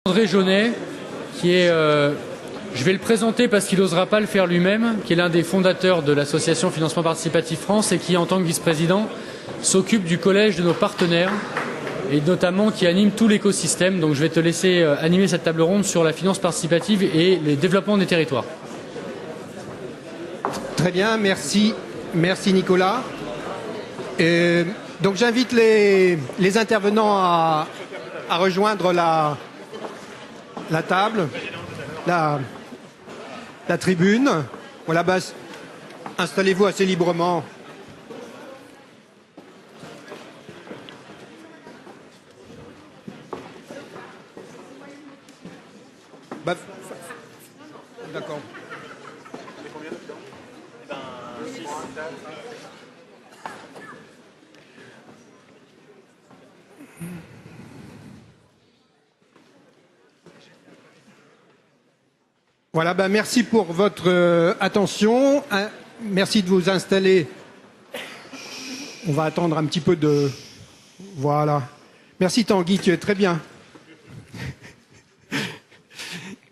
André Jaunet, qui est, je vais le présenter parce qu'il n'osera pas le faire lui-même, qui est l'un des fondateurs de l'association Financement Participatif France et qui, en tant que vice-président, s'occupe du collège de nos partenaires et notamment qui anime tout l'écosystème. Donc je vais te laisser animer cette table ronde sur la finance participative et le développement des territoires. Très bien, merci. Merci Nicolas. Donc j'invite les intervenants à rejoindre la table, la tribune. Voilà, installez-vous assez librement. D'accord. Voilà, merci pour votre attention. Merci de vous installer. On va attendre un petit peu de... Voilà. Merci Tanguy, tu es très bien.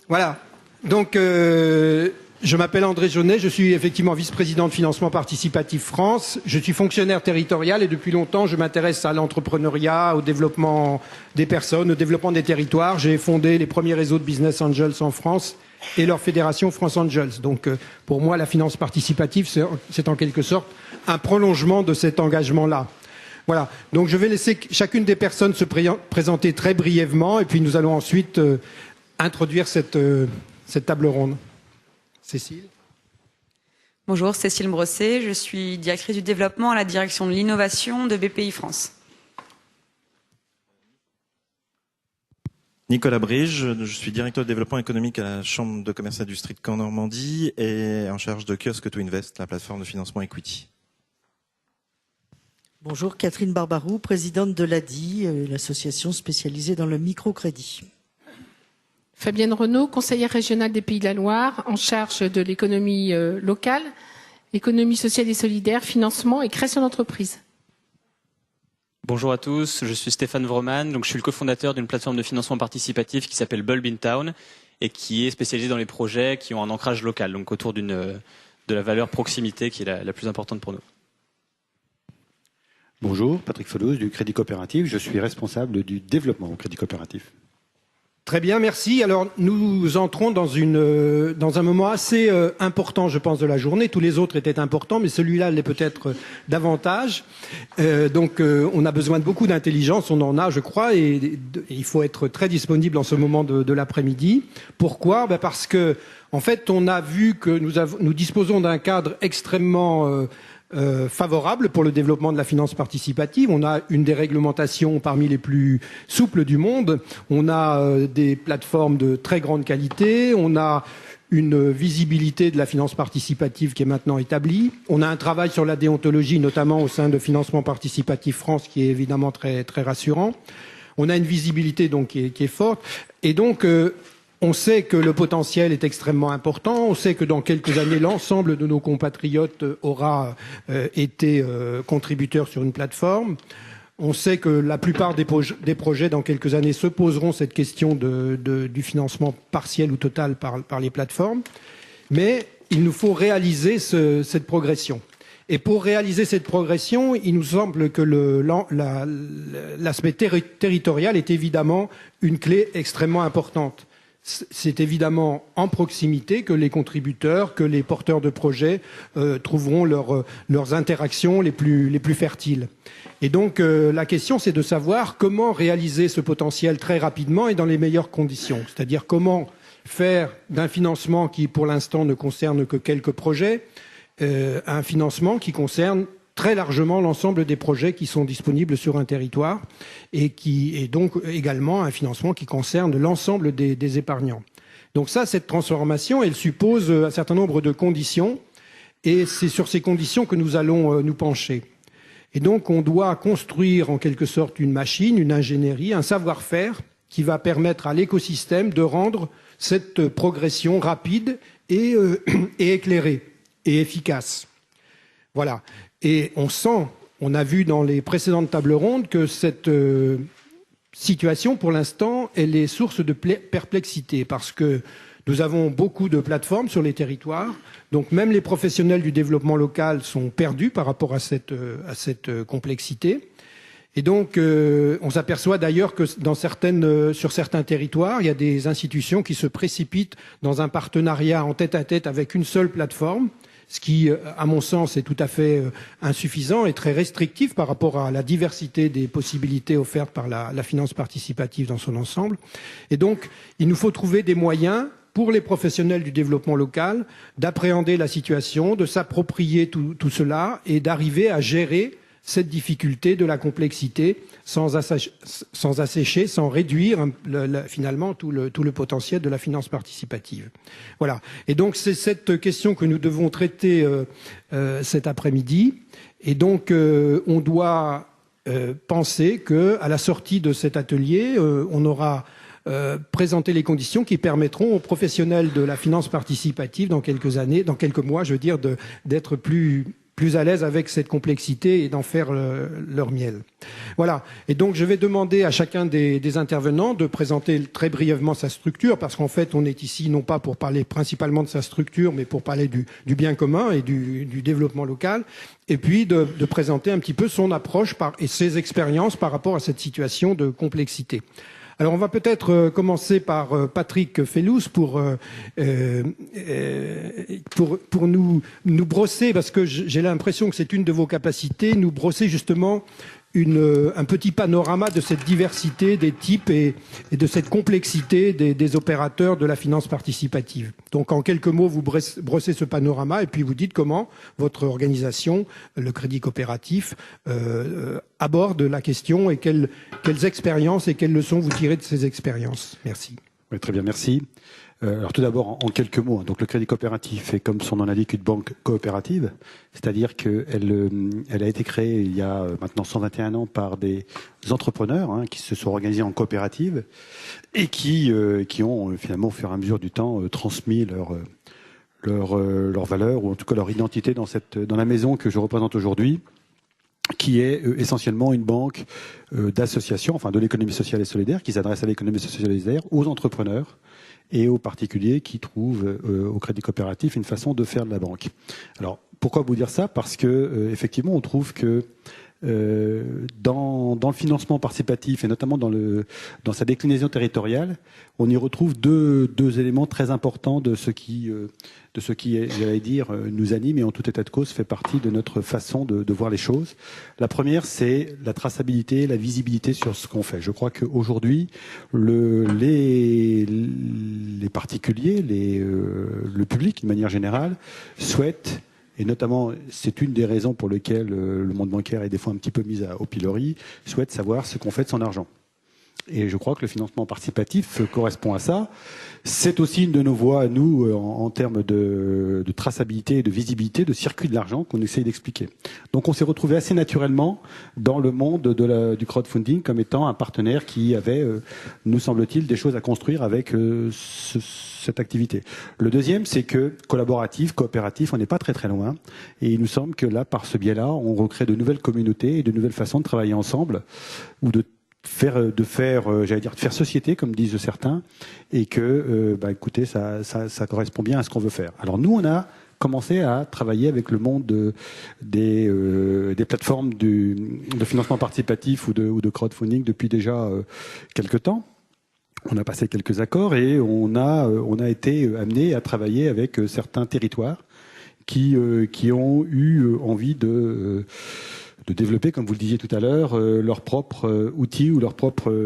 Voilà. Donc, je m'appelle André Jaunet, je suis effectivement vice-président de Financement Participatif France. Je suis fonctionnaire territorial et depuis longtemps, je m'intéresse à l'entrepreneuriat, au développement des personnes, au développement des territoires. J'ai fondé les premiers réseaux de Business Angels en France et leur fédération France Angels. Donc, pour moi, la finance participative, c'est en quelque sorte un prolongement de cet engagement-là. Voilà. Donc, je vais laisser chacune des personnes se présenter très brièvement et puis nous allons ensuite introduire cette table ronde. Cécile. Bonjour, Cécile Brosset, je suis directrice du développement à la direction de l'innovation de BPI France. Nicolas Brige, je suis directeur de développement économique à la Chambre de commerce et d'industrie de Caen-Normandie et en charge de Kiosque to Invest, la plateforme de financement equity. Bonjour, Catherine Barbarou, présidente de l'ADI, l'association spécialisée dans le microcrédit. Fabienne Renaud, conseillère régionale des Pays de la Loire, en charge de l'économie locale, économie sociale et solidaire, financement et création d'entreprises. Bonjour à tous, je suis Stéphane Vroman, donc je suis le cofondateur d'une plateforme de financement participatif qui s'appelle Bulb in Town et qui est spécialisée dans les projets qui ont un ancrage local, donc autour de la valeur proximité qui est la plus importante pour nous. Bonjour, Patrick Felouz du Crédit Coopératif, je suis responsable du développement au Crédit Coopératif. Très bien, merci. Alors, nous entrons dans un moment assez important, je pense, de la journée. Tous les autres étaient importants, mais celui-là l'est peut-être davantage. Donc, on a besoin de beaucoup d'intelligence, on en a, je crois, et il faut être très disponible en ce moment de l'après-midi. Pourquoi ? Parce que, en fait, on a vu que nous disposons d'un cadre extrêmement favorable pour le développement de la finance participative. On a une des réglementations parmi les plus souples du monde. On a des plateformes de très grande qualité. On a une visibilité de la finance participative qui est maintenant établie. On a un travail sur la déontologie, notamment au sein de Financement Participatif France, qui est évidemment très, très rassurant. On a une visibilité donc qui est forte. Et donc, on sait que le potentiel est extrêmement important. On sait que dans quelques années, l'ensemble de nos compatriotes aura été contributeur sur une plateforme. On sait que la plupart des projets, dans quelques années, se poseront cette question du financement partiel ou total par les plateformes. Mais il nous faut réaliser cette progression. Et pour réaliser cette progression, il nous semble que l'aspect territorial est évidemment une clé extrêmement importante. C'est évidemment en proximité que les contributeurs, que les porteurs de projets trouveront leurs interactions les plus fertiles. Et donc la question, c'est de savoir comment réaliser ce potentiel très rapidement et dans les meilleures conditions. C'est-à-dire comment faire d'un financement qui, pour l'instant, ne concerne que quelques projets, un financement qui concerne très largement l'ensemble des projets qui sont disponibles sur un territoire et qui est donc également un financement qui concerne l'ensemble des épargnants. Donc cette transformation, elle suppose un certain nombre de conditions et c'est sur ces conditions que nous allons nous pencher. Et donc on doit construire en quelque sorte une machine, une ingénierie, un savoir-faire qui va permettre à l'écosystème de rendre cette progression rapide et éclairée et efficace. Voilà. Et on a vu dans les précédentes tables rondes que cette situation, pour l'instant, elle est source de perplexité parce que nous avons beaucoup de plateformes sur les territoires, donc même les professionnels du développement local sont perdus par rapport à cette complexité. Et donc, on s'aperçoit d'ailleurs que sur certains territoires, il y a des institutions qui se précipitent dans un partenariat en tête-à-tête avec une seule plateforme, ce qui, à mon sens, est tout à fait insuffisant et très restrictif par rapport à la diversité des possibilités offertes par la finance participative dans son ensemble. Et donc, il nous faut trouver des moyens pour les professionnels du développement local d'appréhender la situation, de s'approprier tout cela et d'arriver à gérer cette difficulté de la complexité sans assécher, sans réduire finalement tout le potentiel de la finance participative. Voilà. Et donc c'est cette question que nous devons traiter cet après-midi. Et donc on doit penser qu'à la sortie de cet atelier, on aura présenter les conditions qui permettront aux professionnels de la finance participative dans quelques mois, je veux dire, d'être plus à l'aise avec cette complexité et d'en faire leur miel. Voilà. Et donc, je vais demander à chacun des intervenants de présenter très brièvement sa structure, parce qu'en fait, on est ici non pas pour parler principalement de sa structure, mais pour parler du bien commun et du développement local, et puis de présenter un petit peu son approche et ses expériences par rapport à cette situation de complexité. Alors, on va peut-être commencer par Patrick Fellous pour nous brosser, parce que j'ai l'impression que c'est une de vos capacités, nous brosser justement un petit panorama de cette diversité des types et de cette complexité des opérateurs de la finance participative. Donc, en quelques mots, vous brossez ce panorama et puis vous dites comment votre organisation, le Crédit Coopératif, aborde la question et quelles expériences et quelles leçons vous tirez de ces expériences. Merci. Oui, très bien, merci. Alors tout d'abord, en quelques mots, donc le Crédit Coopératif est, comme son nom l'indique, une banque coopérative, c'est-à-dire qu'elle a été créée il y a maintenant 121 ans par des entrepreneurs qui se sont organisés en coopérative et qui ont finalement, au fur et à mesure du temps, transmis leurs valeurs, ou en tout cas leur identité dans la maison que je représente aujourd'hui, qui est essentiellement une banque d'association, enfin de l'économie sociale et solidaire, qui s'adresse à l'économie sociale et solidaire, aux entrepreneurs et aux particuliers qui trouvent au Crédit Coopératif une façon de faire de la banque. Alors, pourquoi vous dire ça ? Parce que effectivement, on trouve que dans le financement participatif et notamment dans sa déclinaison territoriale, on y retrouve deux éléments très importants de ce qui j'allais dire, nous anime et en tout état de cause fait partie de notre façon de voir les choses. La première, c'est la traçabilité, la visibilité sur ce qu'on fait. Je crois qu'aujourd'hui, les particuliers, le public, de manière générale, souhaitent, et notamment, c'est une des raisons pour lesquelles le monde bancaire est des fois un petit peu mis au pilori, souhaite savoir ce qu'on fait de son argent. Et je crois que le financement participatif correspond à ça. C'est aussi une de nos voies à nous en termes de traçabilité et de visibilité, de circuit de l'argent qu'on essaye d'expliquer. Donc on s'est retrouvé assez naturellement dans le monde du crowdfunding comme étant un partenaire qui avait, nous semble-t-il, des choses à construire avec cette activité. Le deuxième, c'est que collaboratif, coopératif, on n'est pas très très loin. Et il nous semble que là, par ce biais-là, on recrée de nouvelles communautés et de nouvelles façons de travailler ensemble ou de faire société, comme disent certains, et que, écoutez, ça correspond bien à ce qu'on veut faire. Alors nous, on a commencé à travailler avec le monde des plateformes de financement participatif ou de crowdfunding depuis déjà quelques temps. On a passé quelques accords et on a été amené à travailler avec certains territoires qui ont eu envie de développer, comme vous le disiez tout à l'heure, leurs propres outils ou leurs propres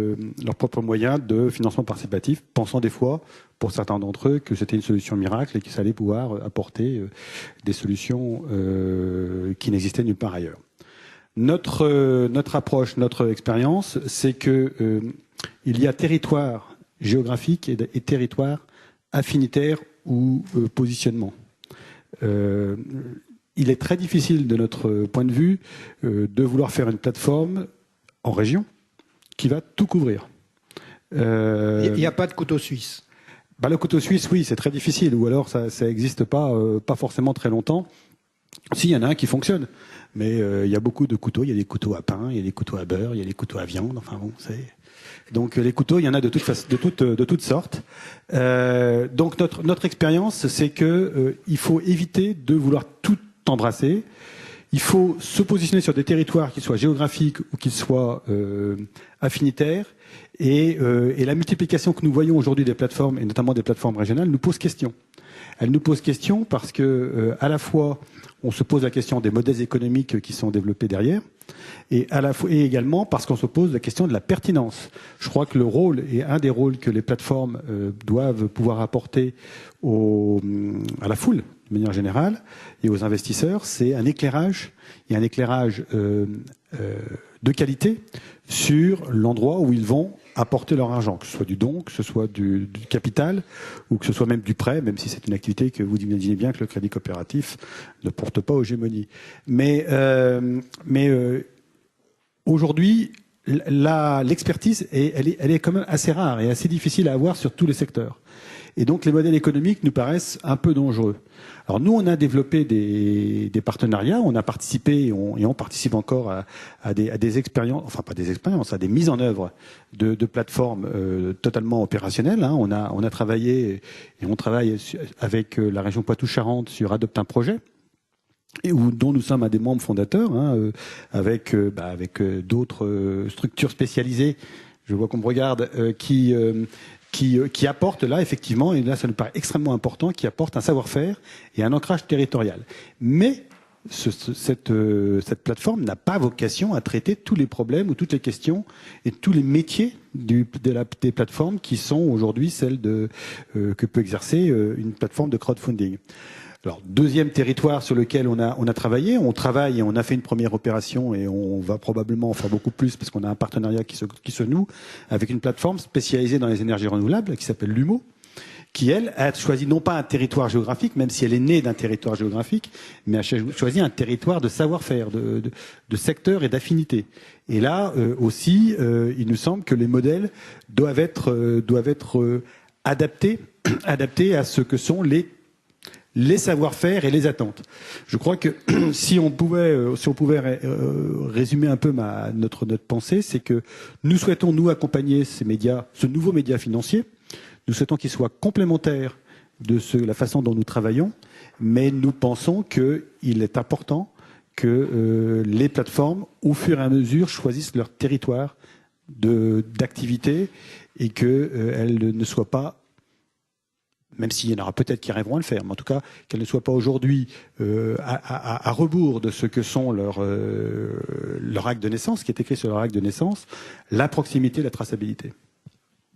moyens de financement participatif, pensant des fois, pour certains d'entre eux, que c'était une solution miracle et que ça allait pouvoir apporter des solutions qui n'existaient nulle part ailleurs. Notre approche, notre expérience, c'est que il y a territoire géographique et territoire affinitaire ou positionnement. Il est très difficile, de notre point de vue, de vouloir faire une plateforme en région qui va tout couvrir. Il n'y a pas de couteau suisse. Le couteau suisse, oui, c'est très difficile. Ou alors, ça n'existe pas forcément très longtemps. Si, il y en a un qui fonctionne. Mais il y a beaucoup de couteaux. Il y a des couteaux à pain, il y a des couteaux à beurre, il y a des couteaux à viande. Enfin bon, Donc les couteaux, il y en a de toutes sortes. Donc notre expérience, c'est que il faut éviter de vouloir tout embrasser. Il faut se positionner sur des territoires qui soient géographiques ou qui soient affinitaires. Et la multiplication que nous voyons aujourd'hui des plateformes, et notamment des plateformes régionales, nous pose question. Elle nous pose question parce que à la fois on se pose la question des modèles économiques qui sont développés derrière, et également parce qu'on se pose la question de la pertinence. Je crois que le rôle, et un des rôles que les plateformes doivent pouvoir apporter à la foule, de manière générale, et aux investisseurs, c'est un éclairage, et un éclairage de qualité sur l'endroit où ils vont apporter leur argent, que ce soit du don, que ce soit du capital, ou que ce soit même du prêt, même si c'est une activité que vous imaginez bien que le crédit coopératif ne porte pas aux gémonies. Mais aujourd'hui, l'expertise, elle est quand même assez rare et assez difficile à avoir sur tous les secteurs. Et donc les modèles économiques nous paraissent un peu dangereux. Alors nous, on a développé des partenariats, on a participé et on participe encore à des expériences, enfin pas des expériences, à des mises en œuvre de plateformes totalement opérationnelles. Hein. On a travaillé et on travaille avec la région Poitou-Charentes sur Adopte un projet, dont nous sommes un des membres fondateurs, hein, avec d'autres structures spécialisées. Je vois qu'on me regarde, qui apporte là, effectivement, et là ça nous paraît extrêmement important, qui apporte un savoir-faire et un ancrage territorial. Mais cette plateforme n'a pas vocation à traiter tous les problèmes ou toutes les questions et tous les métiers des plateformes qui sont aujourd'hui celles que peut exercer une plateforme de crowdfunding. Alors, deuxième territoire sur lequel on a travaillé, on travaille et on a fait une première opération et on va probablement en faire beaucoup plus parce qu'on a un partenariat qui se noue avec une plateforme spécialisée dans les énergies renouvelables qui s'appelle Lumo, qui elle a choisi non pas un territoire géographique, même si elle est née d'un territoire géographique, mais a choisi un territoire de savoir-faire, de secteur et d'affinité. Et là aussi, il nous semble que les modèles doivent être adaptés à ce que sont les savoir-faire et les attentes. Je crois que si on pouvait résumer un peu notre pensée, c'est que nous souhaitons nous accompagner ces médias, ce nouveau média financier. Nous souhaitons qu'il soit complémentaire de la façon dont nous travaillons, mais nous pensons qu'il est important que les plateformes, au fur et à mesure, choisissent leur territoire d'activité et qu'elles ne soient pas, même s'il y en aura peut-être qui arriveront à le faire, mais en tout cas qu'elles ne soient pas aujourd'hui à rebours de ce que sont leur acte de naissance, qui est écrit sur leur acte de naissance, la proximité, la traçabilité.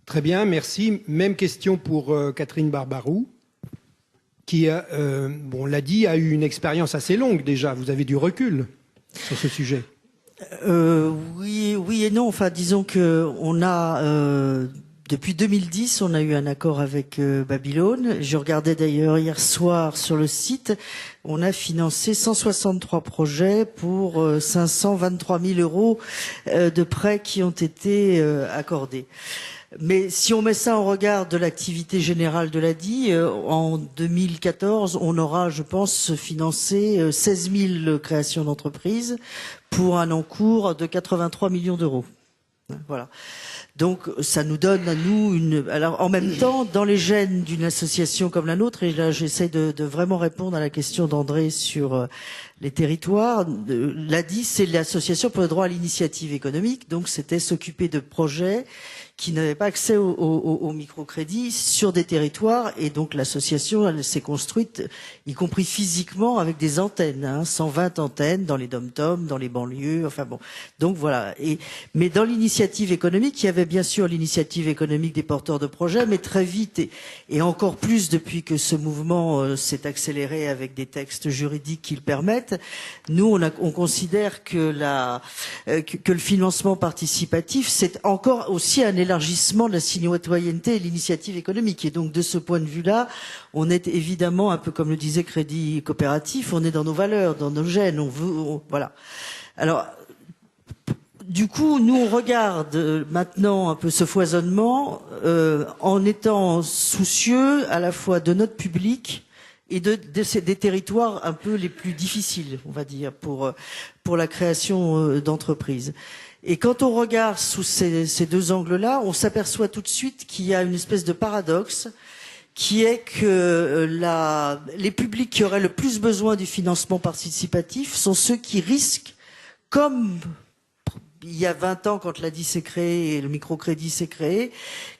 Très bien, merci. Même question pour Catherine Barbarou, qui, on l'a dit, a eu une expérience assez longue déjà. Vous avez du recul sur ce sujet. Oui et non. Enfin, disons que on a depuis 2010, on a eu un accord avec Babylone. Je regardais d'ailleurs hier soir sur le site. On a financé 163 projets pour 523 000 euros de prêts qui ont été accordés. Mais si on met ça en regard de l'activité générale de l'ADI, en 2014, on aura, je pense, financé 16 000 créations d'entreprises pour un encours de 83 millions d'euros. Voilà. Donc ça nous donne à nous alors en même temps, dans les gènes d'une association comme la nôtre, et là j'essaie de vraiment répondre à la question d'André sur les territoires, l'ADI c'est l'association pour le droit à l'initiative économique, donc c'était s'occuper de projets qui n'avaient pas accès au microcrédit sur des territoires, et donc l'association elle s'est construite, y compris physiquement, avec des antennes, 120 antennes dans les dom-toms, dans les banlieues, enfin bon. Donc voilà. Mais dans l'initiative économique, il y avait bien sûr l'initiative économique des porteurs de projets, mais très vite et encore plus depuis que ce mouvement s'est accéléré avec des textes juridiques qui le permettent. Nous, on considère que le financement participatif, c'est encore aussi un élargissement de la citoyenneté et de l'initiative économique. Et donc, de ce point de vue-là, on est évidemment, un peu comme le disait Crédit Coopératif, on est dans nos valeurs, dans nos gènes, voilà. Alors, du coup, nous, on regarde maintenant un peu ce foisonnement en étant soucieux à la fois de notre public et des territoires un peu les plus difficiles, on va dire, pour la création d'entreprises. Et quand on regarde sous ces deux angles-là, on s'aperçoit tout de suite qu'il y a une espèce de paradoxe qui est que les publics qui auraient le plus besoin du financement participatif sont ceux qui risquent, comme il y a 20 ans quand l'ADI s'est créé et le microcrédit s'est créé,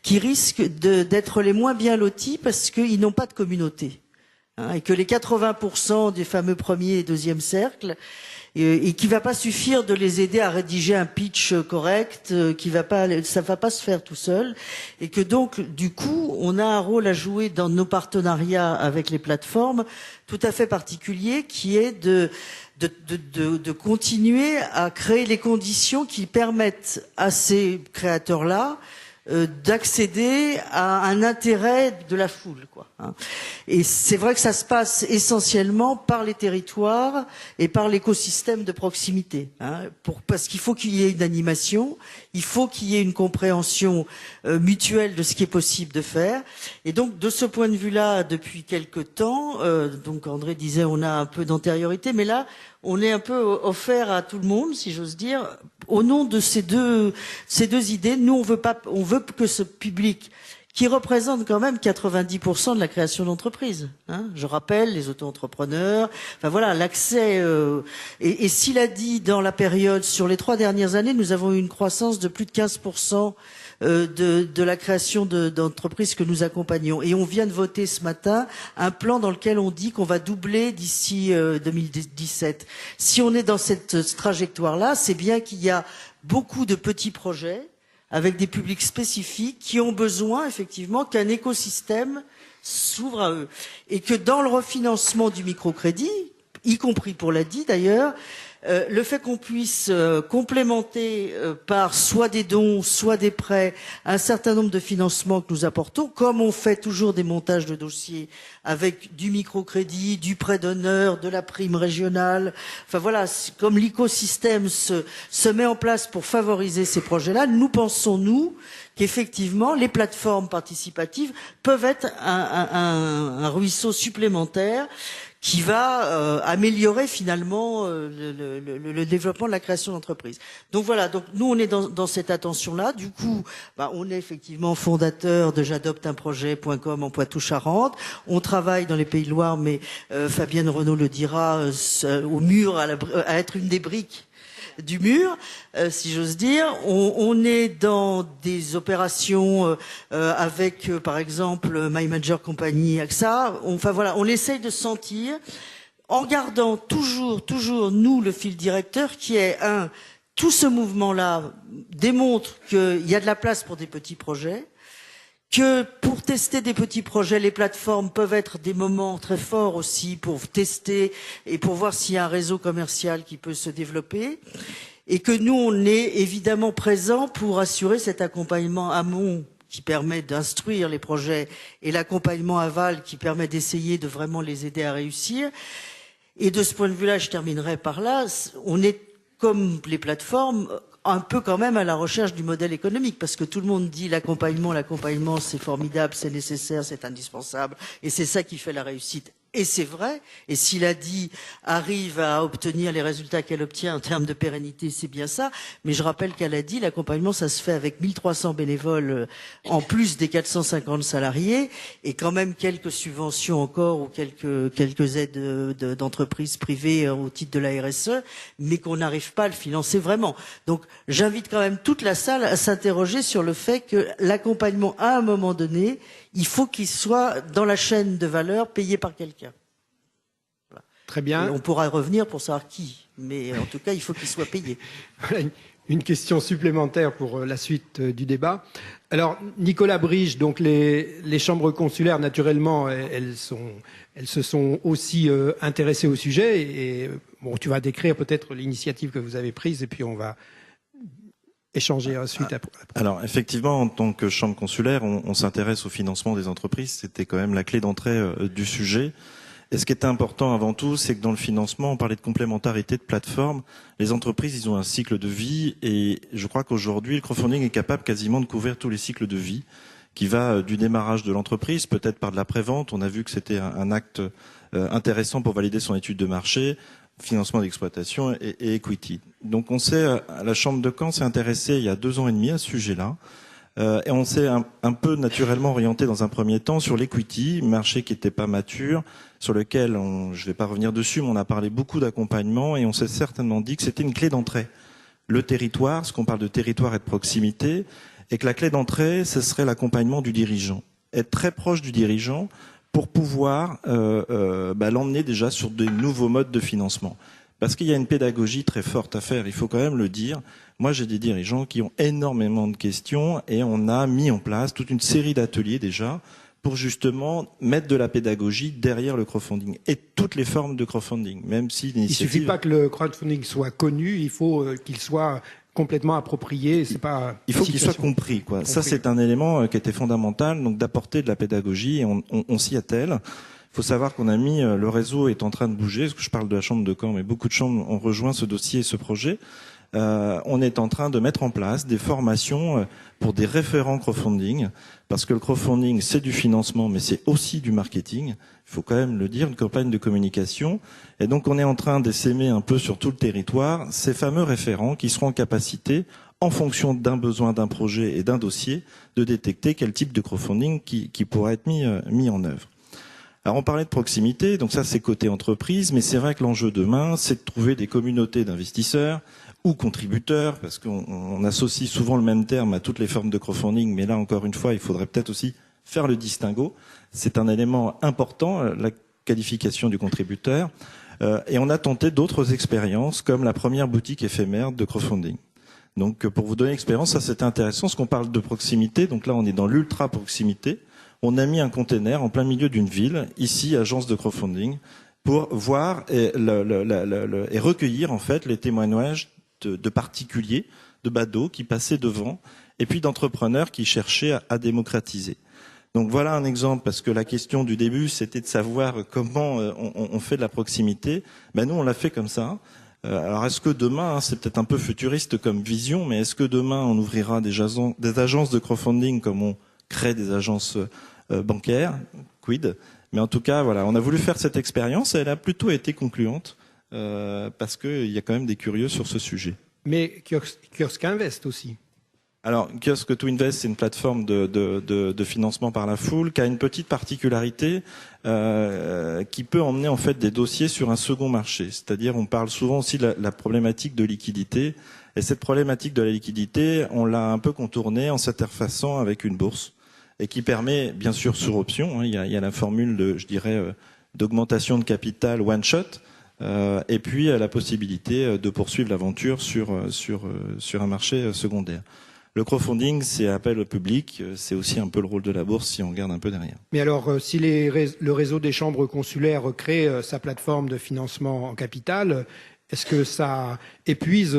qui risquent d'être les moins bien lotis parce qu'ils n'ont pas de communauté. Et que les 80% des fameux premier et deuxième cercles, et qui va pas suffire de les aider à rédiger un pitch correct, ça va pas se faire tout seul, et que donc du coup on a un rôle à jouer dans nos partenariats avec les plateformes tout à fait particulier, qui est de continuer à créer les conditions qui permettent à ces créateurs-là d'accéder à un intérêt de la foule, quoi. Et c'est vrai que ça se passe essentiellement par les territoires et par l'écosystème de proximité, parce qu'il faut qu'il y ait une animation, il faut qu'il y ait une compréhension mutuelle de ce qui est possible de faire. Et donc, de ce point de vue-là, depuis quelque temps, donc André disait on a un peu d'antériorité, mais là, on est un peu offert à tout le monde, si j'ose dire, au nom de ces deux idées. Nous, on veut que ce public, qui représente quand même 90% de la création d'entreprises. Je rappelle, les auto-entrepreneurs, enfin voilà, l'accès. Et s'il a dit dans la période, sur les 3 dernières années, nous avons eu une croissance de plus de 15% de la création d'entreprises que nous accompagnons. Et on vient de voter ce matin un plan dans lequel on dit qu'on va doubler d'ici 2017. Si on est dans cette trajectoire-là, c'est bien qu'il y a beaucoup de petits projets avec des publics spécifiques qui ont besoin effectivement qu'un écosystème s'ouvre à eux. Et que dans le refinancement du microcrédit, y compris pour l'ADI d'ailleurs, le fait qu'on puisse complémenter par soit des dons, soit des prêts, un certain nombre de financements que nous apportons, comme on fait toujours des montages de dossiers avec du microcrédit, du prêt d'honneur, de la prime régionale, enfin voilà, comme l'écosystème se met en place pour favoriser ces projets-là, nous pensons, nous, qu'effectivement, les plateformes participatives peuvent être un ruisseau supplémentaire qui va améliorer finalement le développement de la création d'entreprises. Donc voilà, donc nous on est dans cette attention-là. Du coup, on est effectivement fondateur de j'adopteunprojet.com en Poitou-Charentes. On travaille dans les Pays de Loire, mais Fabienne Renaud le dira, au mur, à être une des briques du mur, si j'ose dire. On est dans des opérations avec, par exemple, My Manager Company, AXA. Enfin voilà, on essaye de sentir, en gardant toujours, nous, le fil directeur, qui est tout ce mouvement-là démontre qu'il y a de la place pour des petits projets, que pour tester des petits projets, les plateformes peuvent être des moments très forts aussi pour tester et pour voir s'il y a un réseau commercial qui peut se développer. Et que nous, on est évidemment présents pour assurer cet accompagnement amont qui permet d'instruire les projets et l'accompagnement aval qui permet d'essayer de vraiment les aider à réussir. Et de ce point de vue-là, je terminerai par là, on est comme les plateformes, un peu quand même à la recherche du modèle économique, parce que tout le monde dit l'accompagnement, c'est formidable, c'est nécessaire, c'est indispensable, et c'est ça qui fait la réussite. Et c'est vrai, et si l'ADI arrive à obtenir les résultats qu'elle obtient en termes de pérennité, c'est bien ça. Mais je rappelle qu'à l'ADI, l'accompagnement, ça se fait avec 1300 bénévoles, en plus des 450 salariés, et quand même quelques subventions encore, ou quelques aides d'entreprises privées au titre de la RSE, mais qu'on n'arrive pas à le financer vraiment. Donc, j'invite quand même toute la salle à s'interroger sur le fait que l'accompagnement, à un moment donné, il faut qu'il soit dans la chaîne de valeur payé par quelqu'un. Voilà. Très bien. Et on pourra revenir pour savoir qui, mais en tout cas, il faut qu'il soit payé. Voilà une question supplémentaire pour la suite du débat. Alors, Nicolas Brige, donc les chambres consulaires, naturellement, elles se sont aussi intéressées au sujet. Et bon, tu vas décrire peut-être l'initiative que vous avez prise, et puis on va échanger ensuite après. Alors effectivement, en tant que chambre consulaire, on s'intéresse au financement des entreprises. C'était quand même la clé d'entrée du sujet. Et ce qui est important avant tout, c'est que dans le financement, on parlait de complémentarité de plateformes. Les entreprises, ils ont un cycle de vie, et je crois qu'aujourd'hui, le crowdfunding est capable quasiment de couvrir tous les cycles de vie, qui va du démarrage de l'entreprise, peut-être par de la prévente. On a vu que c'était un acte intéressant pour valider son étude de marché, financement d'exploitation et equity. Donc on s'est, à la Chambre de Caen, s'est intéressé il y a 2 ans et demi à ce sujet-là. Et on s'est un peu naturellement orienté dans un premier temps sur l'equity, marché qui n'était pas mature, sur lequel je ne vais pas revenir dessus, mais on a parlé beaucoup d'accompagnement et on s'est certainement dit que c'était une clé d'entrée. Le territoire, ce qu'on parle de territoire et de proximité, et que la clé d'entrée, ce serait l'accompagnement du dirigeant. Être très proche du dirigeant pour pouvoir l'emmener déjà sur des nouveaux modes de financement. Parce qu'il y a une pédagogie très forte à faire, il faut quand même le dire. Moi, j'ai des dirigeants qui ont énormément de questions et on a mis en place toute une série d'ateliers déjà pour justement mettre de la pédagogie derrière le crowdfunding et toutes les formes de crowdfunding, même si l'initiative... Il suffit pas que le crowdfunding soit connu, il faut qu'il soit complètement approprié. C'est pas. Il faut qu'il soit compris, quoi. Ça, c'est un élément qui était fondamental, donc d'apporter de la pédagogie. Et on s'y attelle. Il faut savoir qu'on a mis le réseau est en train de bouger. Parce que je parle de la Chambre de Caen, mais beaucoup de chambres ont rejoint ce dossier et ce projet. On est en train de mettre en place des formations pour des référents crowdfunding, parce que le crowdfunding, c'est du financement, mais c'est aussi du marketing. Il faut quand même le dire, une campagne de communication. Et donc, on est en train d'essaimer un peu sur tout le territoire ces fameux référents qui seront en capacité, en fonction d'un besoin, d'un projet et d'un dossier, de détecter quel type de crowdfunding qui pourra être mis en œuvre. Alors, on parlait de proximité, donc ça, c'est côté entreprise, mais c'est vrai que l'enjeu demain, c'est de trouver des communautés d'investisseurs ou contributeurs, parce qu'on associe souvent le même terme à toutes les formes de crowdfunding, mais là, encore une fois, il faudrait peut-être aussi faire le distinguo. C'est un élément important, la qualification du contributeur. Et on a tenté d'autres expériences, comme la première boutique éphémère de crowdfunding. Donc, pour vous donner l'expérience, ça c'était intéressant, parce qu'on parle de proximité. Donc là, on est dans l'ultra proximité. On a mis un container en plein milieu d'une ville, ici, agence de crowdfunding, pour voir et recueillir en fait les témoignages de particuliers, de badauds qui passaient devant, et puis d'entrepreneurs qui cherchaient à démocratiser. Donc voilà un exemple, parce que la question du début, c'était de savoir comment on fait de la proximité. Ben nous, on l'a fait comme ça. Alors est-ce que demain, c'est peut-être un peu futuriste comme vision, mais est-ce que demain, on ouvrira des agences de crowdfunding comme on crée des agences bancaires, quid? Mais en tout cas, voilà, on a voulu faire cette expérience et elle a plutôt été concluante parce qu'il y a quand même des curieux sur ce sujet. Mais Kiosk Invest aussi. Alors, Kiosk to Invest, c'est une plateforme de financement par la foule qui a une petite particularité qui peut emmener en fait des dossiers sur un second marché. C'est-à-dire, on parle souvent aussi de la problématique de liquidité. Et cette problématique de la liquidité, on l'a un peu contournée en s'interfaçant avec une bourse et qui permet, bien sûr, sur option. Il y a la formule de, je dirais, d'augmentation de capital one shot. Et puis la possibilité de poursuivre l'aventure sur un marché secondaire. Le crowdfunding, c'est appel au public, c'est aussi un peu le rôle de la bourse si on regarde un peu derrière. Mais alors, si le réseau des chambres consulaires crée sa plateforme de financement en capital, est-ce que ça épuise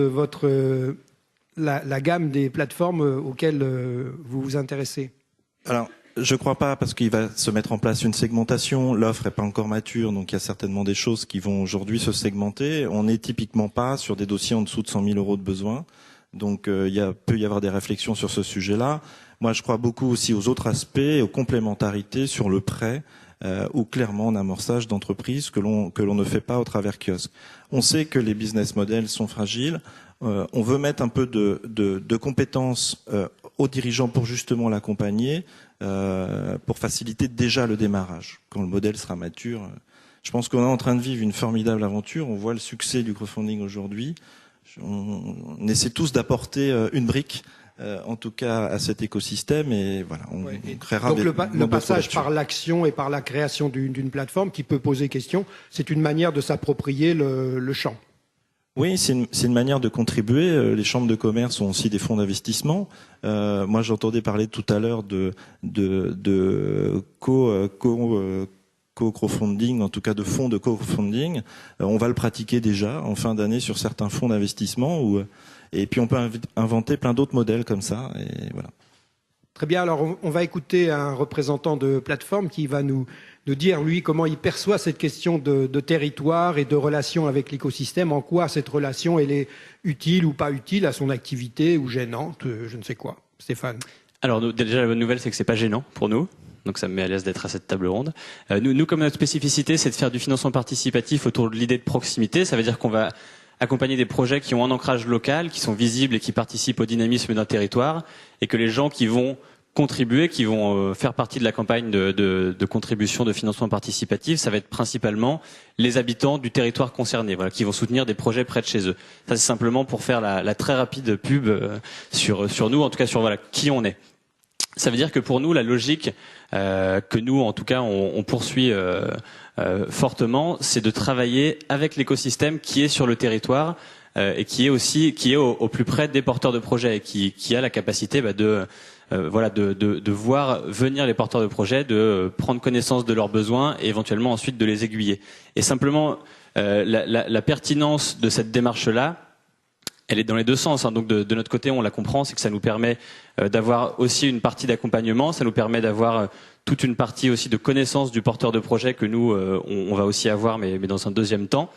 la gamme des plateformes auxquelles vous vous intéressez? Alors, je ne crois pas, parce qu'il va se mettre en place une segmentation. L'offre n'est pas encore mature, donc il y a certainement des choses qui vont aujourd'hui se segmenter. On n'est typiquement pas sur des dossiers en dessous de 100 000 € de besoin. Donc peut y avoir des réflexions sur ce sujet-là. Moi, je crois beaucoup aussi aux autres aspects, aux complémentarités sur le prêt, ou clairement en amorçage d'entreprise que l'on ne fait pas au travers kiosque. On sait que les business models sont fragiles. On veut mettre un peu de compétences aux dirigeants pour justement l'accompagner, pour faciliter déjà le démarrage. Quand le modèle sera mature, je pense qu'on est en train de vivre une formidable aventure. On voit le succès du crowdfunding aujourd'hui. On essaie tous d'apporter une brique, en tout cas, à cet écosystème, et voilà, on créera. Donc le passage par l'action et par la création d'une plateforme qui peut poser question, c'est une manière de s'approprier le champ. Oui, c'est une manière de contribuer. Les chambres de commerce ont aussi des fonds d'investissement. Moi, j'entendais parler tout à l'heure de co-crowdfunding, en tout cas de fonds de co-crowdfunding. On va le pratiquer déjà en fin d'année sur certains fonds d'investissement. Et puis on peut inventer plein d'autres modèles comme ça. Et voilà. Très bien, alors on va écouter un représentant de plateforme qui va nous dire, lui, comment il perçoit cette question de territoire et de relation avec l'écosystème, en quoi cette relation elle est utile ou pas utile à son activité ou gênante, je ne sais quoi. Stéphane. Alors déjà, la bonne nouvelle, c'est que c'est pas gênant pour nous. donc ça me met à l'aise d'être à cette table ronde. Nous, comme notre spécificité, c'est de faire du financement participatif autour de l'idée de proximité. Ça veut dire qu'on va accompagner des projets qui ont un ancrage local, qui sont visibles et qui participent au dynamisme d'un territoire, et que les gens qui vont contribuer, qui vont faire partie de la campagne de contribution de financement participatif, ça va être principalement les habitants du territoire concerné, voilà, qui vont soutenir des projets près de chez eux. Ça, c'est simplement pour faire la très rapide pub sur nous, en tout cas sur voilà qui on est. Ça veut dire que pour nous, la logique que nous, en tout cas, on poursuit fortement, c'est de travailler avec l'écosystème qui est sur le territoire et qui est au plus près des porteurs de projets et qui a la capacité de voir venir les porteurs de projets, de prendre connaissance de leurs besoins et éventuellement ensuite de les aiguiller. Et simplement, la pertinence de cette démarche-là, elle est dans les deux sens. Hein. Donc de notre côté, on la comprend, c'est que ça nous permet d'avoir aussi une partie d'accompagnement, ça nous permet d'avoir toute une partie aussi de connaissance du porteur de projet que nous, on va aussi avoir, mais dans un deuxième temps.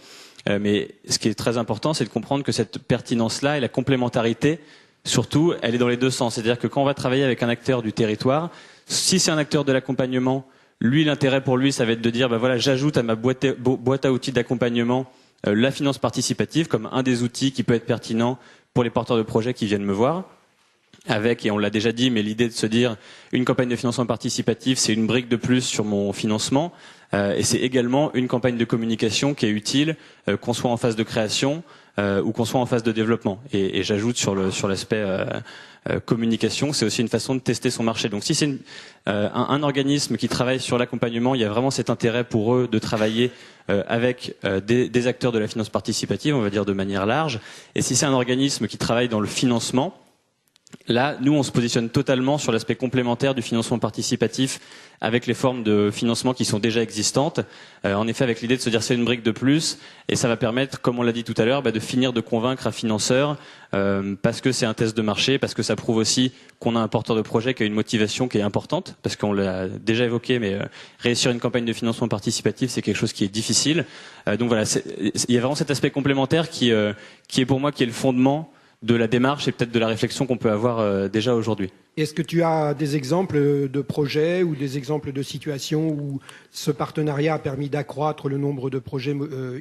Mais ce qui est très important, c'est de comprendre que cette pertinence-là et la complémentarité, surtout, elle est dans les deux sens. C'est-à-dire que quand on va travailler avec un acteur du territoire, si c'est un acteur de l'accompagnement, lui, l'intérêt pour lui, ça va être de dire, voilà, j'ajoute à ma boîte à outils d'accompagnement la finance participative comme un des outils qui peut être pertinent pour les porteurs de projets qui viennent me voir. Avec, et on l'a déjà dit, mais l'idée de se dire une campagne de financement participatif, c'est une brique de plus sur mon financement, et c'est également une campagne de communication qui est utile, qu'on soit en phase de création ou qu'on soit en phase de développement. Et j'ajoute sur l'aspect communication, c'est aussi une façon de tester son marché. Donc si c'est un organisme qui travaille sur l'accompagnement, il y a vraiment cet intérêt pour eux de travailler avec des acteurs de la finance participative, on va dire de manière large. Et si c'est un organisme qui travaille dans le financement, là, nous, on se positionne totalement sur l'aspect complémentaire du financement participatif avec les formes de financement qui sont déjà existantes. En effet, avec l'idée de se dire c'est une brique de plus et ça va permettre, comme on l'a dit tout à l'heure, de finir de convaincre un financeur parce que c'est un test de marché, parce que ça prouve aussi qu'on a un porteur de projet qui a une motivation qui est importante, parce qu'on l'a déjà évoqué, mais réussir une campagne de financement participatif, c'est quelque chose qui est difficile. Donc voilà, il y a vraiment cet aspect complémentaire qui est pour moi qui est le fondement de la démarche et peut-être de la réflexion qu'on peut avoir déjà aujourd'hui. Est-ce que tu as des exemples de projets ou des exemples de situations où ce partenariat a permis d'accroître le nombre de projets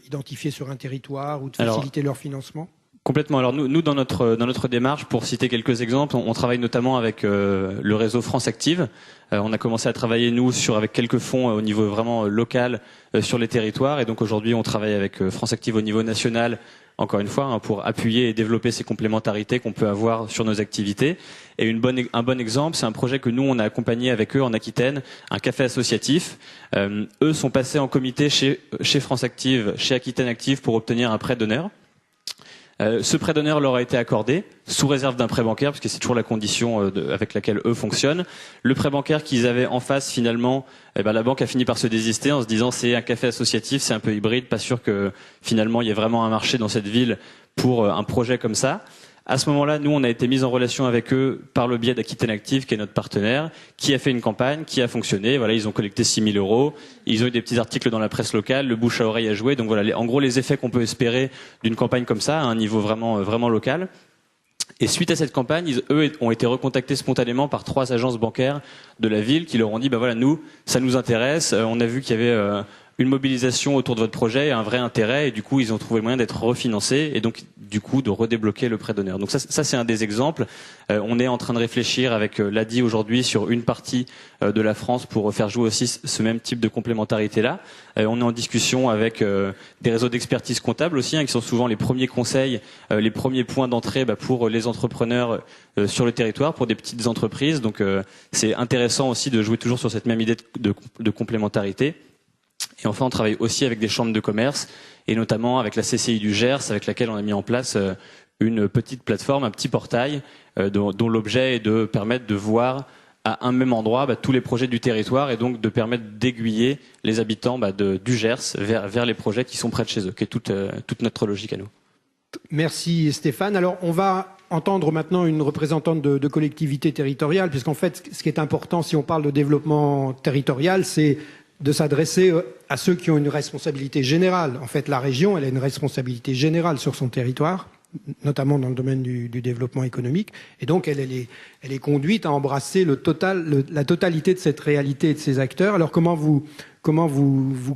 identifiés sur un territoire ou de faciliter leur financement ? Complètement. Alors nous dans notre démarche, pour citer quelques exemples, on travaille notamment avec le réseau France Active. On a commencé à travailler nous avec quelques fonds au niveau vraiment local sur les territoires, et donc aujourd'hui on travaille avec France Active au niveau national. Encore une fois, pour appuyer et développer ces complémentarités qu'on peut avoir sur nos activités. Et un bon exemple, c'est un projet que nous, on a accompagné avec eux en Aquitaine, un café associatif. Eux sont passés en comité chez France Active, chez Aquitaine Active, pour obtenir un prêt d'honneur. Ce prêt d'honneur leur a été accordé, sous réserve d'un prêt bancaire, parce que c'est toujours la condition avec laquelle eux fonctionnent. Le prêt bancaire qu'ils avaient en face, finalement, la banque a fini par se désister en se disant c'est un café associatif, c'est un peu hybride, pas sûr que finalement il y ait vraiment un marché dans cette ville pour un projet comme ça. À ce moment-là, nous, on a été mis en relation avec eux par le biais d'Aquitaine Active, qui est notre partenaire, qui a fait une campagne, qui a fonctionné. Voilà, ils ont collecté 6 000 €. Ils ont eu des petits articles dans la presse locale, le bouche à oreille a joué. Donc voilà, en gros, les effets qu'on peut espérer d'une campagne comme ça, à un niveau vraiment local. Et suite à cette campagne, eux ont été recontactés spontanément par 3 agences bancaires de la ville qui leur ont dit, voilà, nous, ça nous intéresse. On a vu qu'il y avait une mobilisation autour de votre projet, un vrai intérêt, et du coup, ils ont trouvé le moyen d'être refinancés, et donc, du coup, de redébloquer le prêt d'honneur. Donc ça c'est un des exemples. On est en train de réfléchir avec l'ADI aujourd'hui sur une partie de la France pour faire jouer aussi ce même type de complémentarité-là. On est en discussion avec des réseaux d'expertise comptable aussi, qui sont souvent les premiers conseils, les premiers points d'entrée pour les entrepreneurs sur le territoire, pour des petites entreprises. Donc c'est intéressant aussi de jouer toujours sur cette même idée de complémentarité. Et enfin, on travaille aussi avec des chambres de commerce, et notamment avec la CCI du Gers, avec laquelle on a mis en place une petite plateforme, un petit portail, dont l'objet est de permettre de voir à un même endroit tous les projets du territoire, et donc de permettre d'aiguiller les habitants du Gers vers les projets qui sont près de chez eux, qui est toute notre logique à nous. Merci Stéphane. Alors on va entendre maintenant une représentante de collectivité territoriale, puisqu'en fait, ce qui est important si on parle de développement territorial, c'est de s'adresser à ceux qui ont une responsabilité générale. En fait, la région, elle a une responsabilité générale sur son territoire. notamment dans le domaine du développement économique. Et donc, elle est conduite à embrasser la totalité de cette réalité et de ces acteurs. Alors, comment vous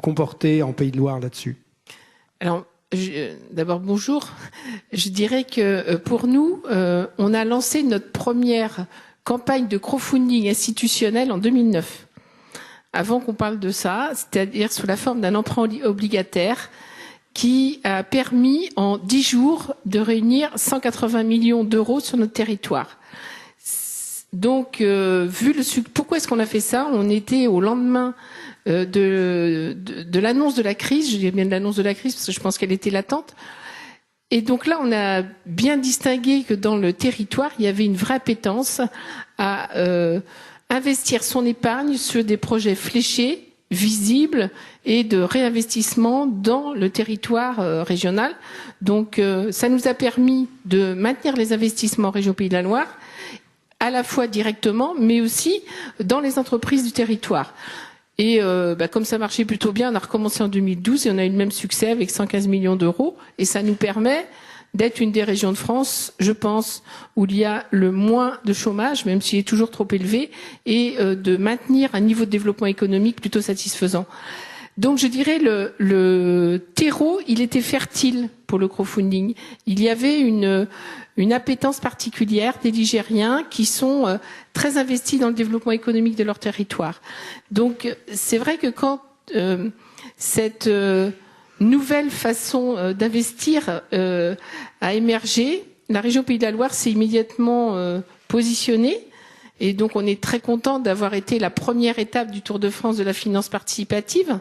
comportez en Pays de Loire là-dessus? Alors, d'abord, bonjour. Je dirais que pour nous, on a lancé notre première campagne de crowdfunding institutionnel en 2009. Avant qu'on parle de ça, c'est-à-dire sous la forme d'un emprunt obligataire qui a permis en 10 jours de réunir 180 millions d'euros sur notre territoire. Donc, pourquoi est-ce qu'on a fait ça? On était au lendemain de l'annonce de la crise. Je dis bien de l'annonce de la crise parce que je pense qu'elle était latente. Et donc là, on a bien distingué que dans le territoire, il y avait une vraie appétence à investir son épargne sur des projets fléchés, visibles et de réinvestissement dans le territoire régional. Donc ça nous a permis de maintenir les investissements en région Pays de la Loire, à la fois directement, mais aussi dans les entreprises du territoire. Et comme ça marchait plutôt bien, on a recommencé en 2012 et on a eu le même succès avec 115 millions d'euros. Et ça nous permet d'être une des régions de France, je pense, où il y a le moins de chômage, même s'il est toujours trop élevé, et de maintenir un niveau de développement économique plutôt satisfaisant. Donc je dirais le terreau, il était fertile pour le crowdfunding. Il y avait une appétence particulière des Ligériens qui sont très investis dans le développement économique de leur territoire. Donc c'est vrai que quand cette nouvelle façon d'investir a émergé, la région Pays de la Loire s'est immédiatement positionnée. Et donc, on est très content d'avoir été la première étape du Tour de France de la finance participative.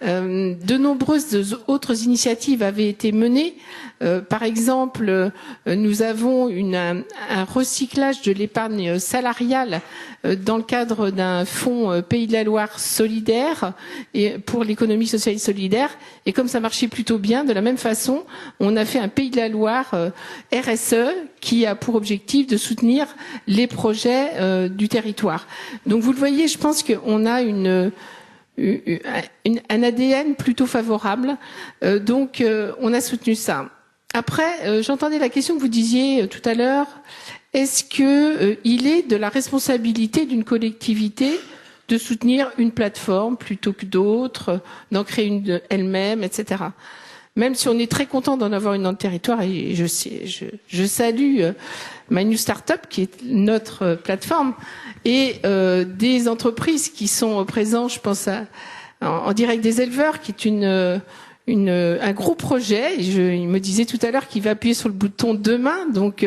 De nombreuses autres initiatives avaient été menées. Par exemple, nous avons un recyclage de l'épargne salariale dans le cadre d'un fonds Pays de la Loire solidaire et pour l'économie sociale et solidaire. Et comme ça marchait plutôt bien, de la même façon, on a fait un Pays de la Loire RSE qui a pour objectif de soutenir les projets du territoire. Donc vous le voyez, je pense qu'on a un ADN plutôt favorable. Donc on a soutenu ça. Après, j'entendais la question que vous disiez tout à l'heure. Est-ce que il est de la responsabilité d'une collectivité de soutenir une plateforme plutôt que d'autres, d'en créer une elle-même, etc. Même si on est très content d'en avoir une dans le territoire, et je salue My New Startup, qui est notre plateforme, et des entreprises qui sont présentes, je pense en direct des éleveurs, qui est un gros projet. Il me disait tout à l'heure qu'il va appuyer sur le bouton demain, donc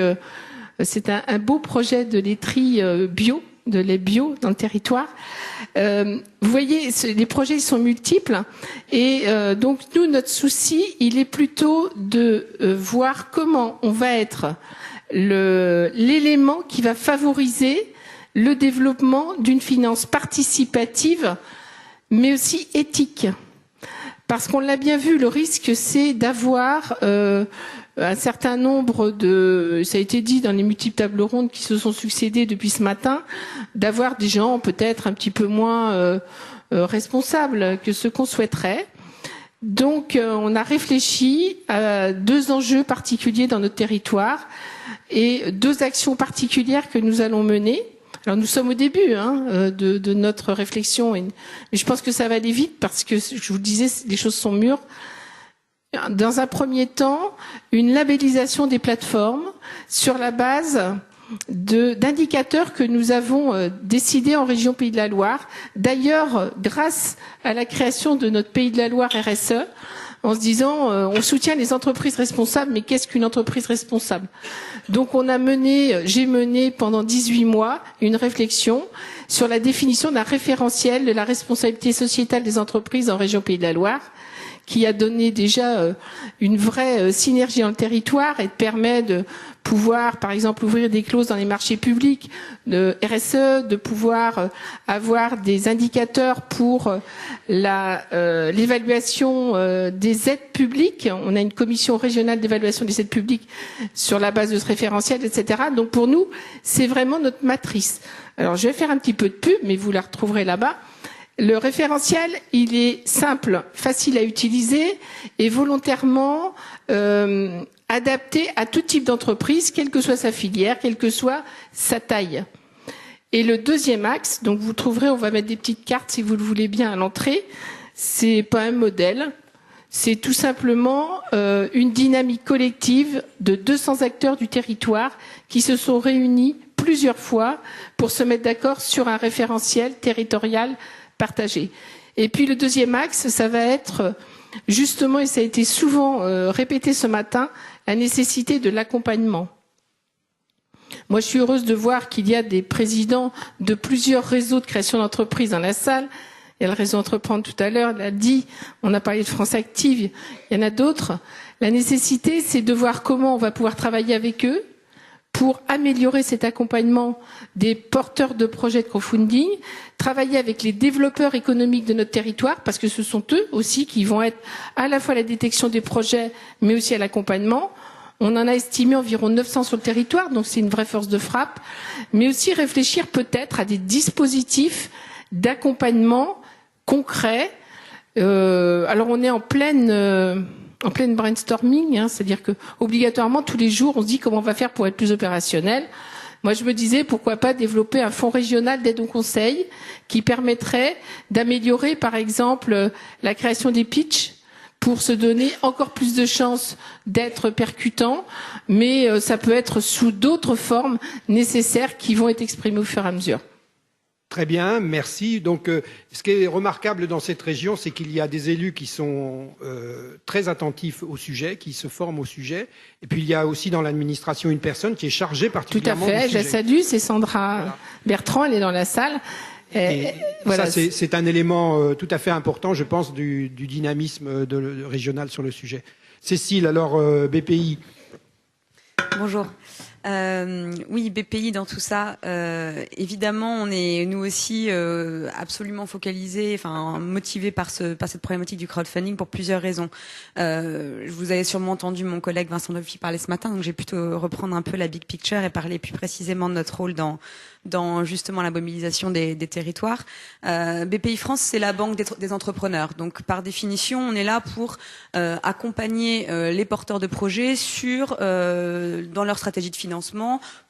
c'est un beau projet de laiterie bio, de lait bio dans le territoire. Vous voyez, les projets sont multiples et donc nous, notre souci, il est plutôt de voir comment on va être l'élément qui va favoriser le développement d'une finance participative, mais aussi éthique. Parce qu'on l'a bien vu, le risque, c'est d'avoir un certain nombre ça a été dit dans les multiples tables rondes qui se sont succédées depuis ce matin, d'avoir des gens peut-être un petit peu moins responsables que ce qu'on souhaiterait. Donc on a réfléchi à 2 enjeux particuliers dans notre territoire et 2 actions particulières que nous allons mener. Alors nous sommes au début de notre réflexion, mais je pense que ça va aller vite parce que, je vous le disais, les choses sont mûres. Dans un premier temps, une labellisation des plateformes sur la base d'indicateurs que nous avons décidés en région Pays de la Loire. D'ailleurs, grâce à la création de notre Pays de la Loire RSE, en se disant on soutient les entreprises responsables, mais qu'est-ce qu'une entreprise responsable? Donc j'ai mené pendant 18 mois une réflexion sur la définition d'un référentiel de la responsabilité sociétale des entreprises en région Pays de la Loire, qui a donné déjà une vraie synergie dans le territoire et permet de pouvoir, par exemple, ouvrir des clauses dans les marchés publics de RSE, de pouvoir avoir des indicateurs pour l'évaluation des aides publiques. On a une commission régionale d'évaluation des aides publiques sur la base de ce référentiel, etc. Donc pour nous, c'est vraiment notre matrice. Alors je vais faire un petit peu de pub, mais vous la retrouverez là-bas. Le référentiel, il est simple, facile à utiliser et volontairement adapté à tout type d'entreprise, quelle que soit sa filière, quelle que soit sa taille. Et le deuxième axe, donc vous trouverez, on va mettre des petites cartes si vous le voulez bien à l'entrée, c'est pas un modèle, c'est tout simplement une dynamique collective de 200 acteurs du territoire qui se sont réunis plusieurs fois pour se mettre d'accord sur un référentiel territorial partagé. Et puis le deuxième axe, ça va être justement, et ça a été souvent répété ce matin, la nécessité de l'accompagnement. Moi, je suis heureuse de voir qu'il y a des présidents de plusieurs réseaux de création d'entreprises dans la salle. Il y a le réseau Entreprendre tout à l'heure, il a dit, on a parlé de France Active, il y en a d'autres. La nécessité, c'est de voir comment on va pouvoir travailler avec eux pour améliorer cet accompagnement des porteurs de projets de crowdfunding, travailler avec les développeurs économiques de notre territoire, parce que ce sont eux aussi qui vont être à la fois à la détection des projets, mais aussi à l'accompagnement. On en a estimé environ 900 sur le territoire, donc c'est une vraie force de frappe, mais aussi réfléchir peut-être à des dispositifs d'accompagnement concrets. Alors on est en pleine brainstorming, hein, c'est-à-dire que obligatoirement tous les jours on se dit comment on va faire pour être plus opérationnel. Moi je me disais pourquoi pas développer un fonds régional d'aide au conseil qui permettrait d'améliorer par exemple la création des pitchs pour se donner encore plus de chances d'être percutant, mais ça peut être sous d'autres formes nécessaires qui vont être exprimées au fur et à mesure. Très bien, merci. Donc, ce qui est remarquable dans cette région, c'est qu'il y a des élus qui sont très attentifs au sujet, qui se forment au sujet. Et puis, il y a aussi dans l'administration une personne qui est chargée particulièrement du sujet. Tout à fait, je la salue, c'est Sandra Bertrand, elle est dans la salle. Et voilà. Ça, c'est un élément tout à fait important, je pense, du dynamisme régional sur le sujet. Cécile, alors, BPI. Bonjour. Oui, BPI dans tout ça. Évidemment, on est nous aussi absolument focalisés, enfin motivés par cette problématique du crowdfunding pour plusieurs raisons. Vous avez sûrement entendu mon collègue Vincent Dolphy parler ce matin, donc j'ai plutôt reprendre un peu la big picture et parler plus précisément de notre rôle dans justement la mobilisation des territoires. BPI France, c'est la banque des entrepreneurs. Donc, par définition, on est là pour accompagner les porteurs de projets dans leur stratégie de financement,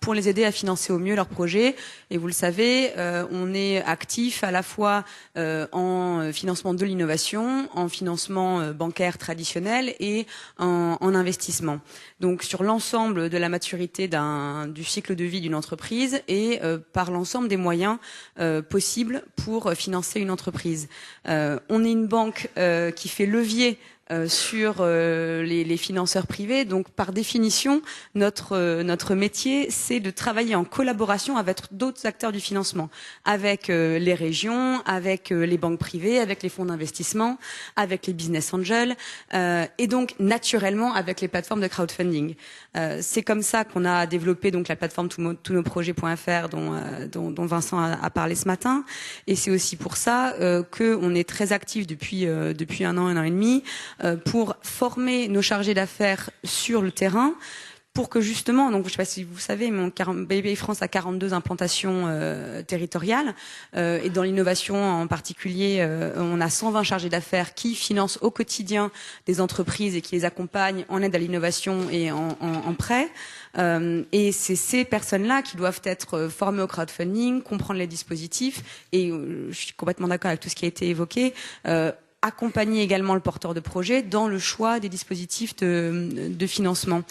pour les aider à financer au mieux leurs projets. Et vous le savez, on est actif à la fois en financement de l'innovation, en financement bancaire traditionnel et en investissement. Donc, sur l'ensemble de la maturité du cycle de vie d'une entreprise et par l'ensemble des moyens possibles pour financer une entreprise. On est une banque qui fait levier sur les financeurs privés. Donc, par définition, notre métier, c'est de travailler en collaboration avec d'autres acteurs du financement, avec les régions, avec les banques privées, avec les fonds d'investissement, avec les business angels, et donc naturellement avec les plateformes de crowdfunding. C'est comme ça qu'on a développé donc la plateforme tousnosprojets.fr dont Vincent a parlé ce matin. Et c'est aussi pour ça qu'on est très actif depuis un an et demi. Pour former nos chargés d'affaires sur le terrain, pour que justement, donc je ne sais pas si vous savez, mais BPI France a 42 implantations territoriales et dans l'innovation en particulier, on a 120 chargés d'affaires qui financent au quotidien des entreprises et qui les accompagnent en aide à l'innovation et en prêt. Et c'est ces personnes-là qui doivent être formées au crowdfunding, comprendre les dispositifs et je suis complètement d'accord avec tout ce qui a été évoqué. Accompagner également le porteur de projet dans le choix des dispositifs de financement.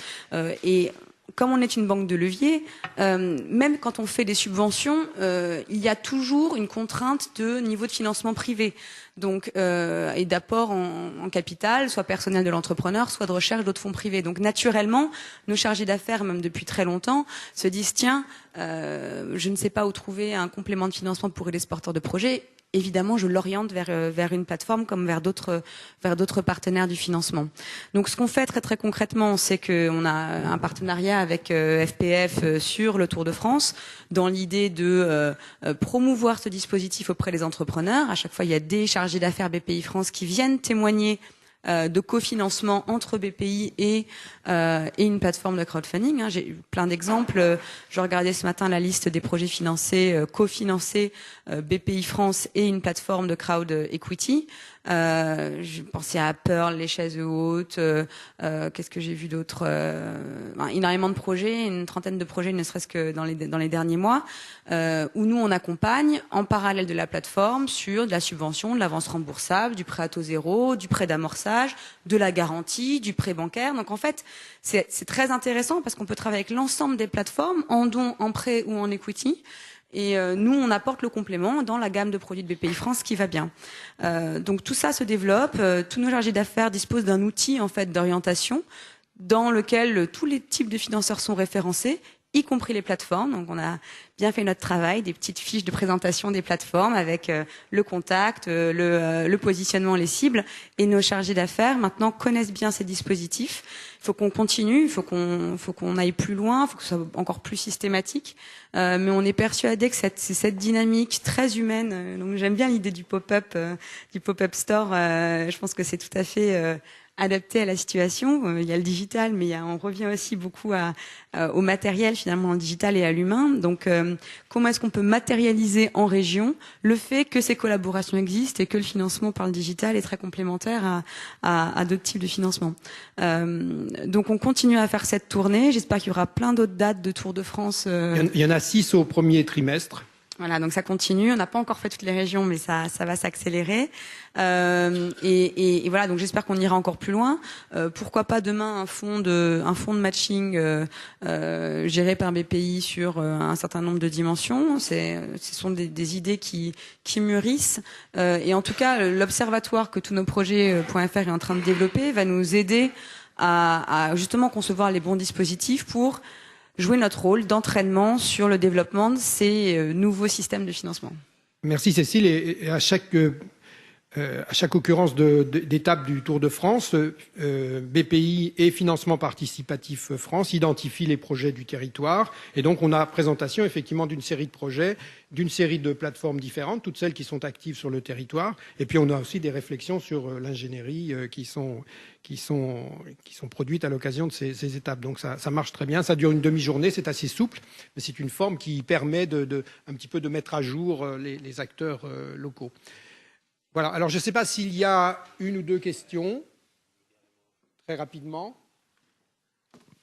Et comme on est une banque de levier, même quand on fait des subventions, il y a toujours une contrainte de niveau de financement privé. Donc, et d'apport en capital, soit personnel de l'entrepreneur, soit de recherche d'autres fonds privés. Donc, naturellement, nos chargés d'affaires, même depuis très longtemps, se disent tiens, je ne sais pas où trouver un complément de financement pour aider ce porteur de projet. Évidemment, je l'oriente vers une plateforme comme vers d'autres partenaires du financement. Donc, ce qu'on fait très très concrètement, c'est qu'on a un partenariat avec FPF sur le Tour de France, dans l'idée de promouvoir ce dispositif auprès des entrepreneurs. À chaque fois, il y a des chargés d'affaires BPI France qui viennent témoigner de cofinancement entre BPI et une plateforme de crowdfunding. J'ai eu plein d'exemples. Je regardais ce matin la liste des projets financés, cofinancés BPI France et une plateforme de crowd equity. Je pensais à Pearl, les chaises hautes. Qu'est-ce que j'ai vu d'autre, énormément de projets, une trentaine de projets, ne serait-ce que dans les derniers mois, où nous on accompagne en parallèle de la plateforme sur de la subvention, de l'avance remboursable, du prêt à taux zéro, du prêt d'amorçage, de la garantie, du prêt bancaire. Donc en fait, c'est très intéressant parce qu'on peut travailler avec l'ensemble des plateformes en don, en prêt ou en equity. Et nous, on apporte le complément dans la gamme de produits de BPI France qui va bien. Donc tout ça se développe. Tous nos chargés d'affaires disposent d'un outil en fait d'orientation dans lequel tous les types de financeurs sont référencés, y compris les plateformes. Donc on a bien fait notre travail, des petites fiches de présentation des plateformes avec le contact, le positionnement, les cibles. Et nos chargés d'affaires maintenant connaissent bien ces dispositifs. Il faut qu'on continue, il faut qu'on aille plus loin, il faut que ce soit encore plus systématique. Mais on est persuadé que c'est cette dynamique très humaine. Donc j'aime bien l'idée du pop-up store. Je pense que c'est tout à fait adapté à la situation. Il y a le digital, mais on revient aussi beaucoup au matériel finalement, en digital et à l'humain. Donc comment est-ce qu'on peut matérialiser en région le fait que ces collaborations existent et que le financement par le digital est très complémentaire à d'autres types de financement. Donc on continue à faire cette tournée. J'espère qu'il y aura plein d'autres dates de Tour de France. Il y en a 6 au premier trimestre. Voilà, donc ça continue. On n'a pas encore fait toutes les régions, mais ça va s'accélérer. Et voilà, donc j'espère qu'on ira encore plus loin. Pourquoi pas demain un fonds de matching géré par BPI sur un certain nombre de dimensions. Ce sont des idées qui mûrissent. Et en tout cas, l'observatoire que tous nos projets.fr est en train de développer va nous aider à justement concevoir les bons dispositifs pour jouer notre rôle d'entraînement sur le développement de ces nouveaux systèmes de financement. Merci Cécile. Et à chaque occurrence d'étape du Tour de France, BPI et Financement Participatif France identifient les projets du territoire. Et donc on a présentation effectivement d'une série de projets, d'une série de plateformes différentes, toutes celles qui sont actives sur le territoire. Et puis on a aussi des réflexions sur l'ingénierie qui sont produites à l'occasion de ces étapes. Donc ça marche très bien. Ça dure une demi-journée, c'est assez souple, mais c'est une forme qui permet un petit peu de mettre à jour les acteurs locaux. Voilà. Alors je ne sais pas s'il y a une ou deux questions, très rapidement.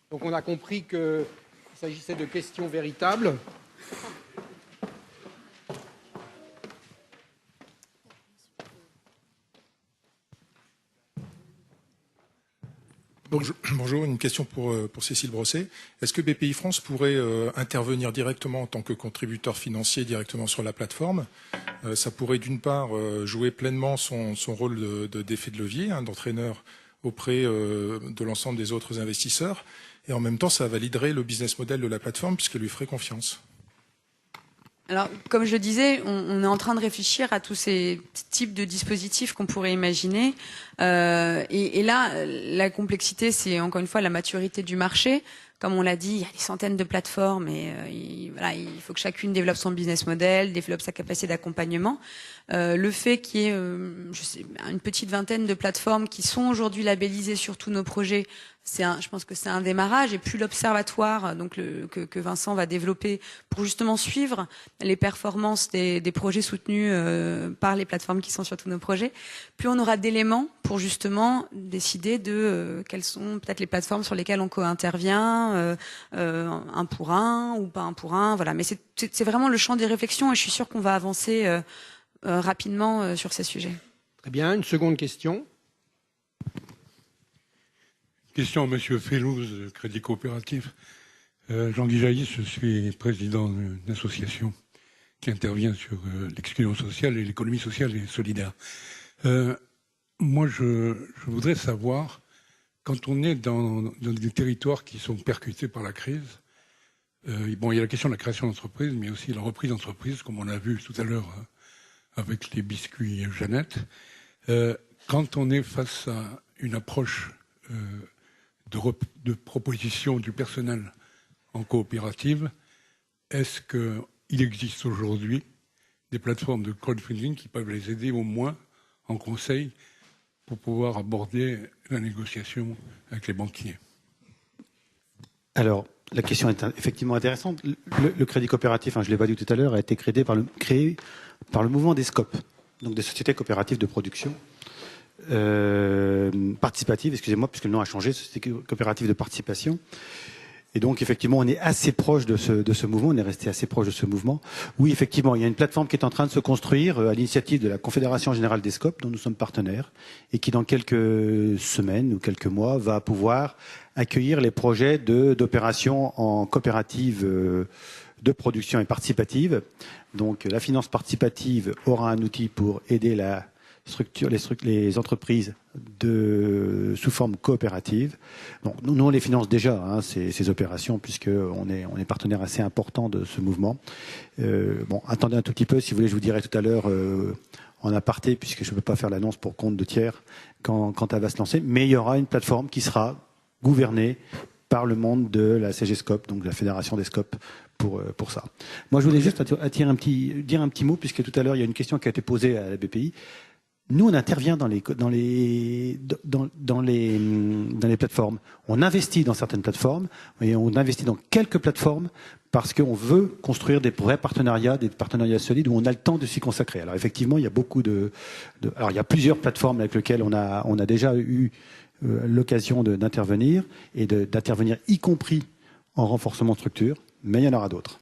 Donc on a compris qu'il s'agissait de questions véritables. Bonjour, une question pour Cécile Brosset. Est-ce que BPI France pourrait intervenir directement en tant que contributeur financier directement sur la plateforme? Ça pourrait d'une part jouer pleinement son rôle d'effet de levier, d'entraîneur auprès de l'ensemble des autres investisseurs, et en même temps ça validerait le business model de la plateforme puisqu'elle lui ferait confiance. Alors, comme je le disais, on est en train de réfléchir à tous ces types de dispositifs qu'on pourrait imaginer. Et là, la complexité, c'est encore une fois la maturité du marché. Comme on l'a dit, il y a des centaines de plateformes et il faut que chacune développe son business model, développe sa capacité d'accompagnement. Le fait qu'il y ait une petite vingtaine de plateformes qui sont aujourd'hui labellisées sur tous nos projets, je pense que c'est un démarrage. Et plus l'observatoire que Vincent va développer pour justement suivre les performances des projets soutenus par les plateformes qui sont sur tous nos projets, plus on aura d'éléments pour justement décider de quelles sont peut-être les plateformes sur lesquelles on co-intervient, un pour un ou pas un pour un. Voilà. Mais c'est vraiment le champ des réflexions et je suis sûre qu'on va avancer rapidement sur ces sujets. Très bien. Une seconde question. Question à M. Fellouz, Crédit Coopératif. Jean-Guy Jaillis, je suis président d'une association qui intervient sur l'exclusion sociale et l'économie sociale et solidaire. Moi, je voudrais savoir, quand on est dans des territoires qui sont percutés par la crise, il y a la question de la création d'entreprise, mais aussi la reprise d'entreprise, comme on l'a vu tout à l'heure avec les biscuits Jeannette. Quand on est face à une approche de proposition du personnel en coopérative, est-ce qu'il existe aujourd'hui des plateformes de crowdfunding qui peuvent les aider au moins en conseil pour pouvoir aborder la négociation avec les banquiers? Alors, la question est effectivement intéressante. Le crédit coopératif, je l'ai pas dit tout à l'heure, a été créé par le mouvement des SCOP, donc des sociétés coopératives de production participative, excusez-moi, puisque le nom a changé, société coopérative de participation. Et donc, effectivement, on est assez proche de ce mouvement, on est resté assez proche de ce mouvement. Oui, effectivement, il y a une plateforme qui est en train de se construire à l'initiative de la Confédération Générale des SCOP, dont nous sommes partenaires, et qui, dans quelques semaines ou quelques mois, va pouvoir accueillir les projets d'opérations en coopérative de production et participative. Donc, la finance participative aura un outil pour aider les entreprises sous forme coopérative. Donc, nous, on les finance déjà, ces opérations, puisqu'on est partenaire assez important de ce mouvement. Attendez un tout petit peu, si vous voulez, je vous dirai tout à l'heure en aparté, puisque je ne peux pas faire l'annonce pour compte de tiers quand elle va se lancer, mais il y aura une plateforme qui sera gouvernée par le monde de la CGSCOP, donc de la Fédération des SCOP, pour ça. Moi, je voulais juste dire un petit mot, puisque tout à l'heure, il y a une question qui a été posée à la BPI. Nous, on intervient dans les plateformes. On investit dans certaines plateformes et on investit dans quelques plateformes parce qu'on veut construire des vrais partenariats, des partenariats solides où on a le temps de s'y consacrer. Alors effectivement, il y a beaucoup alors il y a plusieurs plateformes avec lesquelles on a déjà eu l'occasion d'intervenir et d'intervenir y compris en renforcement de structure, mais il y en aura d'autres.